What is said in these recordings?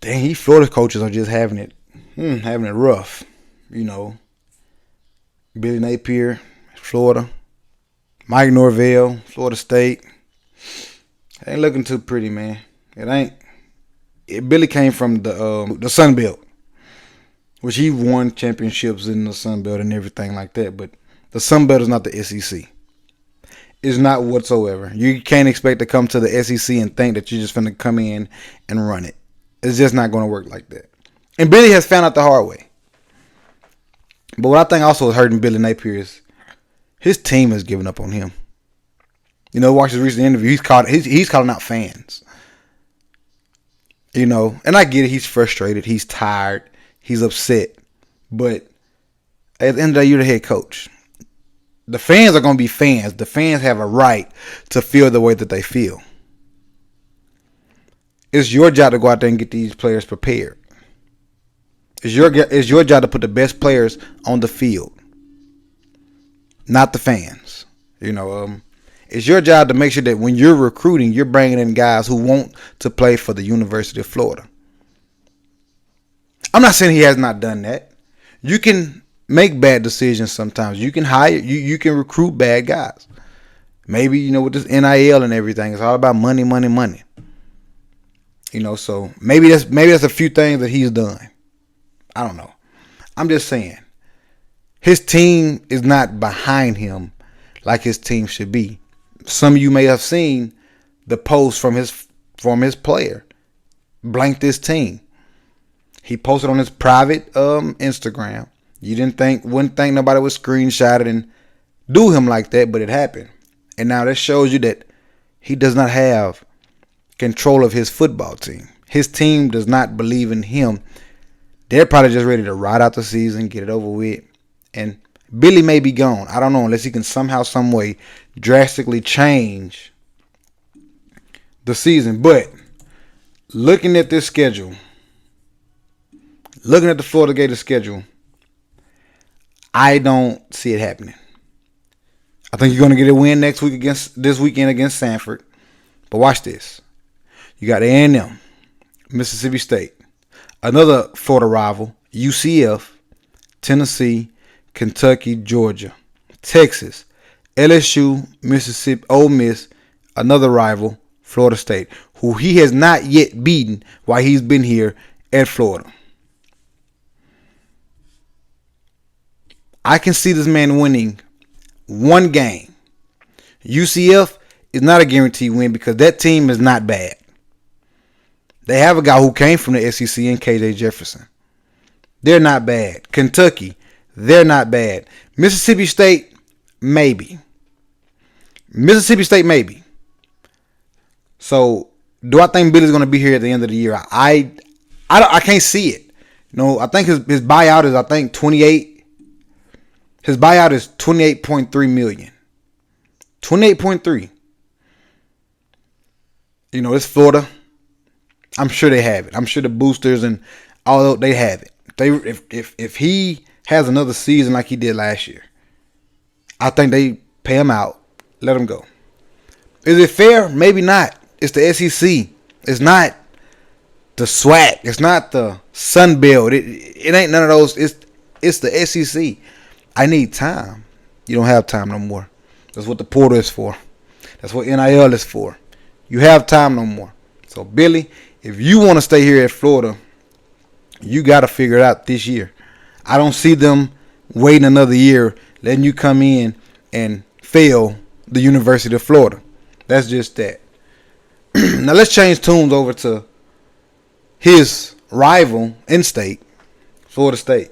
Dang, Florida coaches are just having it rough. You know, Billy Napier, Florida, Mike Norvell, Florida State. It ain't looking too pretty, man. It ain't. Billy came from the Sun Belt, which he won championships in the Sun Belt and everything like that. But the Sun Belt is not the SEC. It's not whatsoever. You can't expect to come to the SEC and think that you're just going to come in and run it. It's just not going to work like that. And Billy has found out the hard way. But what I think also is hurting Billy Napier is his team has given up on him. You know, watch his recent interview. He's calling out fans. You know, and I get it. He's frustrated. He's tired. He's upset. But at the end of the day, you're the head coach. The fans are going to be fans. The fans have a right to feel the way that they feel. It's your job to go out there and get these players prepared. It's your job to put the best players on the field, not the fans. You know, it's your job to make sure that when you're recruiting, you're bringing in guys who want to play for the University of Florida. I'm not saying he has not done that. You can make bad decisions sometimes. You can you can recruit bad guys. Maybe, you know, with this NIL and everything, it's all about money, money, money. You know, so maybe that's a few things that he's done. I don't know. I'm just saying, his team is not behind him like his team should be. Some of you may have seen the post from his player, blank this team. He posted on his private Instagram. You wouldn't think nobody would screenshot it and do him like that, but it happened. And now that shows you that he does not have control of his football team. His team does not believe in him. They're probably just ready to ride out the season, get it over with. And Billy may be gone. I don't know, unless he can somehow, some way drastically change the season. But looking at this schedule, looking at the Florida Gators schedule, I don't see it happening. I think you're going to get a win this weekend against Sanford. But watch this. You got A&M, Mississippi State, another Florida rival, UCF, Tennessee, Kentucky, Georgia, Texas, LSU, Mississippi, Ole Miss, another rival, Florida State, who he has not yet beaten while he's been here at Florida. I can see this man winning one game. UCF is not a guaranteed win because that team is not bad. They have a guy who came from the SEC in KJ Jefferson. They're not bad. Kentucky, they're not bad. Mississippi State, maybe. Mississippi State, maybe. So, do I think Billy's going to be here at the end of the year? I can't see it. No, I think his buyout is 28. His buyout is $28.3 million. 28.3. You know, it's Florida. I'm sure they have it. I'm sure the boosters and all they have it. If he has another season like he did last year, I think they pay him out, let him go. Is it fair? Maybe not. It's the SEC. It's not the SWAC. It's not the Sun Belt. It ain't none of those. It's the SEC. I need time. You don't have time no more. That's what the portal is for. That's what NIL is for. You have time no more. So, Billy, if you want to stay here at Florida, you got to figure it out this year. I don't see them waiting another year, letting you come in and fail the University of Florida. That's just that. Now, let's change tunes over to his rival in state, Florida State.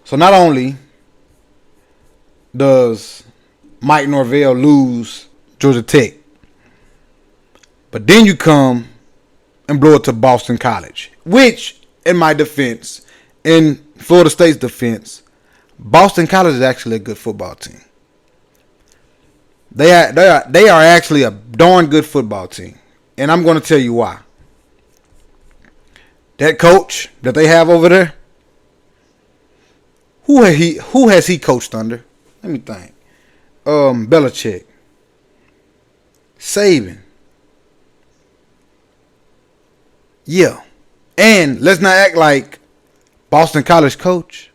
So, not only does Mike Norvell lose Georgia Tech, but then you come and blow it to Boston College, which, in my defense, in Florida State's defense, Boston College is actually a good football team. They are actually a darn good football team, and I'm going to tell you why. That coach that they have over there, who has he coached under? Let me think. Belichick, Saban. Yeah. And let's not act like Boston College coach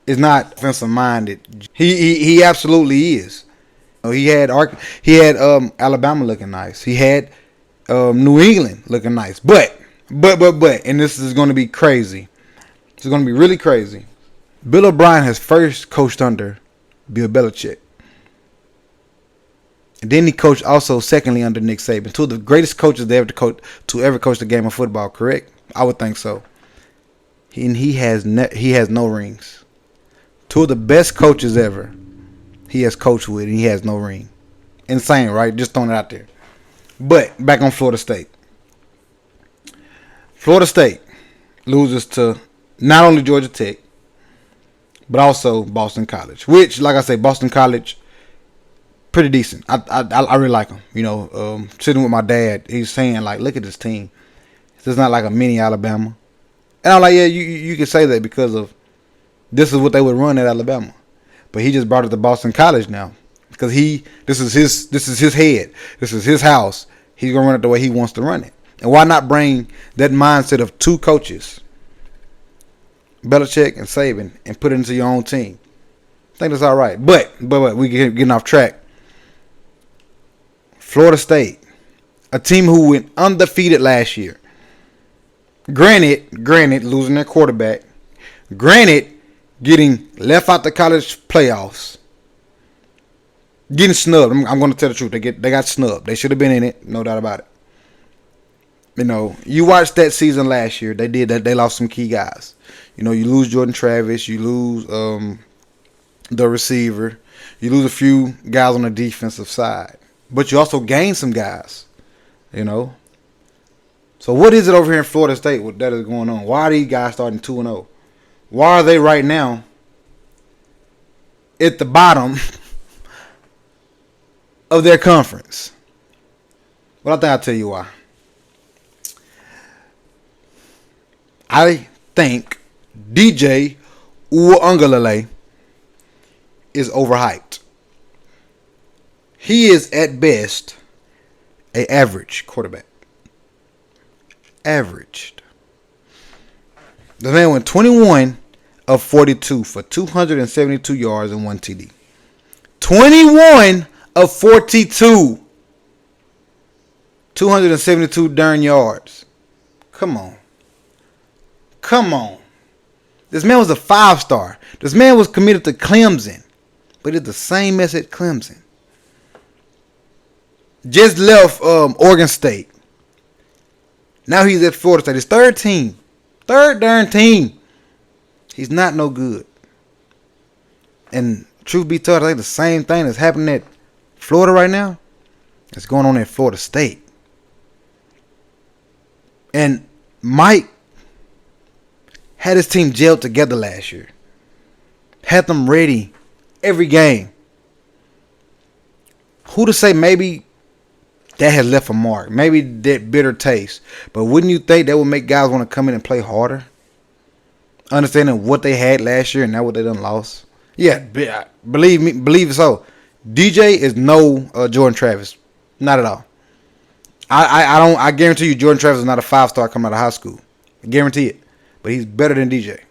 is not offensive minded. He absolutely is. He had Alabama looking nice. He had New England looking nice. But, and this is going to be crazy. This is going to be really crazy. Bill O'Brien has first coached under Bill Belichick. And then he coached also secondly under Nick Saban. Two of the greatest coaches to ever coach the game of football, correct? I would think so. And he has no rings. Two of the best coaches ever he has coached with, and he has no ring. Insane, right? Just throwing it out there. But back on Florida State. Florida State loses to not only Georgia Tech, but also Boston College. Which, like I say, Boston College, pretty decent. I really like them. You know, sitting with my dad, he's saying, like, look at this team. It's not like a mini Alabama. And I'm like, yeah, you can say that because of this is what they would run at Alabama. But he just brought it to Boston College now. Because this is his head. This is his house. He's gonna run it the way he wants to run it. And why not bring that mindset of two coaches, Belichick and Saban, and put it into your own team? I think that's all right. But we getting off track. Florida State, a team who went undefeated last year. Granted, losing their quarterback. Granted, getting left out the college playoffs. Getting snubbed. I'm going to tell the truth. They got snubbed. They should have been in it. No doubt about it. You know, you watched that season last year. They did that. They lost some key guys. You know, you lose Jordan Travis. You lose the receiver. You lose a few guys on the defensive side. But you also gain some guys. You know. So what is it over here in Florida State that is going on? Why are these guys starting 2-0? Why are they right now at the bottom of their conference? Well, I think I'll tell you why. I think DJ Uiagalelei is overhyped. He is at best an average quarterback. Averaged. The man went 21 of 42 for 272 yards and 1 TD. 21 of 42. 272 darn yards. Come on. This man was a 5-star. This man was committed to Clemson. But it's the same mess at Clemson. Just left Oregon State. Now he's at Florida State. His third team. Third darn team. He's not no good. And truth be told, I think the same thing that's happening at Florida right now is going on at Florida State. And Mike had his team gelled together last year. Had them ready every game. Who to say maybe that has left a mark. Maybe that bitter taste. But wouldn't you think that would make guys want to come in and play harder? Understanding what they had last year and now what they done lost. Yeah, believe it so. DJ is no Jordan Travis. Not at all. I guarantee you Jordan Travis is not a 5-star coming out of high school. I guarantee it. But he's better than DJ.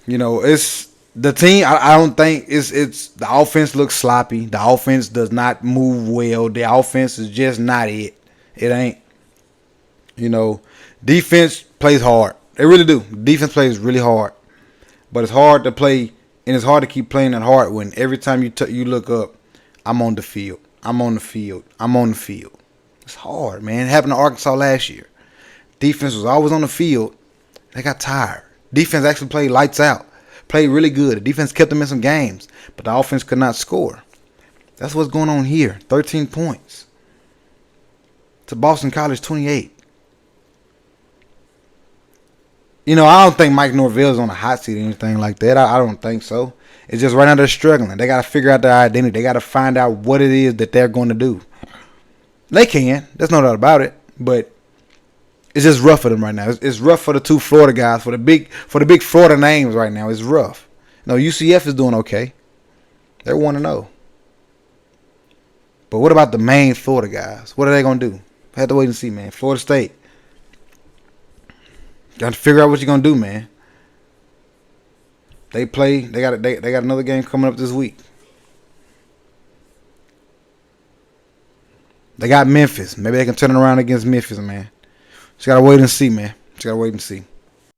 You know, it's the team. I don't think it's the offense looks sloppy. The offense does not move well. The offense is just not it. It ain't. You know, defense plays hard. They really do. Defense plays really hard. But it's hard to play, and it's hard to keep playing that hard when every time you look up, I'm on the field. I'm on the field. I'm on the field. It's hard, man. It happened to Arkansas last year. Defense was always on the field. They got tired. Defense actually played lights out. Played really good. The defense kept them in some games, but the offense could not score. That's what's going on here. 13 points. To Boston College, 28. You know, I don't think Mike Norvell is on a hot seat or anything like that. I don't think so. It's just right now they're struggling. They got to figure out their identity. They got to find out what it is that they're going to do. They can. There's no doubt about it. But it's just rough for them right now. It's rough for the two Florida guys, for the big Florida names right now. It's rough. No, UCF is doing okay. They're 1-0. But what about the main Florida guys? What are they going to do? Have to wait and see, man. Florida State. Got to figure out what you're gonna do, man. They play. They got another game coming up this week. They got Memphis. Maybe they can turn it around against Memphis, man. Just gotta wait and see, man. Just gotta wait and see.